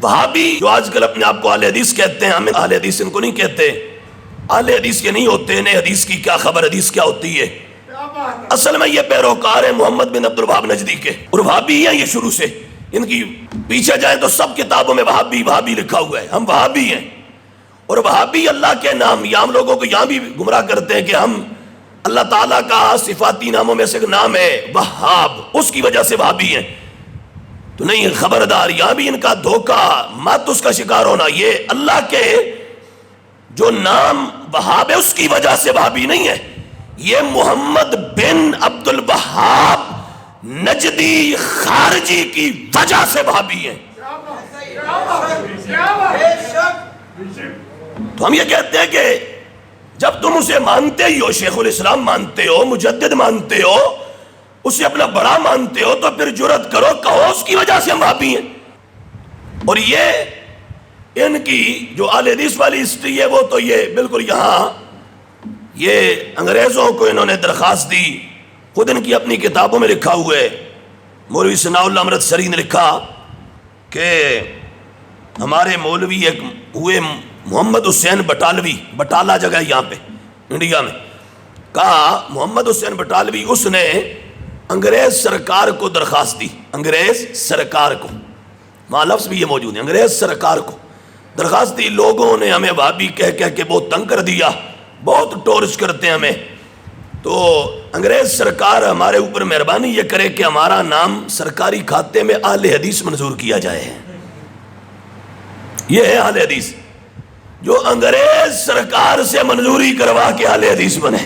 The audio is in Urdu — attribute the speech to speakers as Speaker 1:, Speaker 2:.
Speaker 1: وہابی جو آج کل اپنے آپ کو اہل حدیث کہتے ہیں، ہمیں اہل حدیث ان کو نہیں کہتے، اہل حدیث کے نہیں ہوتے، انہیں حدیث کی کیا خبر، حدیث کیا ہوتی ہے۔ اصل میں یہ پیروکار ہیں محمد بن عبد الوہاب نجدی کے، اور وہابی ہیں یہ شروع سے، ان کی پیچھے جائیں تو سب کتابوں میں وہابی وہابی لکھا ہوا ہے، ہم وہابی ہیں۔ اور وہابی اللہ کے نام، یہ ہم لوگوں کو یہاں بھی گمراہ کرتے ہیں کہ ہم اللہ تعالیٰ کا صفاتی ناموں میں سے ایک نام ہے وہاب، اس کی وجہ سے وہابی ہیں، تو نہیں، خبردار، یہاں بھی ان کا دھوکہ مت اس کا شکار ہونا، یہ اللہ کے جو نام وہاب ہے اس کی وجہ سے وہابی نہیں ہے، یہ محمد بن عبد الوہاب نجدی خارجی کی وجہ سے وہابی ہیں۔ تو ہم یہ کہتے ہیں کہ جب تم اسے مانتے ہی ہو، شیخ الاسلام مانتے ہو، مجدد مانتے ہو، اسے اپنا بڑا مانتے ہو، تو پھر جرات کرو، کہو اس کی وجہ سے ہم وہابی ہیں۔ اور یہ ان کی جو اہل حدیث والی ہسٹری ہے وہ تو یہ بالکل یہاں یہ انگریزوں کو انہوں نے درخواست دی، خود ان کی اپنی کتابوں میں لکھا ہوا ہے، مولوی ثناء اللہ امرتسری نے لکھا کہ ہمارے مولوی ایک ہوئے محمد حسین بٹالوی، بٹالہ جگہ ہے یہاں پہ انڈیا میں، کہا محمد حسین بٹالوی اس نے انگریز سرکار کو درخواست دی، انگریز سرکار کو، وہاں لفظ بھی یہ موجود ہے، انگریز سرکار کو درخواست دی، لوگوں نے ہمیں وہابی کہہ کے بہت تنگ کر دیا، بہت ٹورچ کرتے ہیں ہمیں، تو انگریز سرکار ہمارے اوپر مہربانی یہ کرے کہ ہمارا نام سرکاری کھاتے میں اہل حدیث منظور کیا جائے۔ یہ ہے اہل حدیث جو انگریز سرکار سے منظوری کروا کے اہل حدیث بنے۔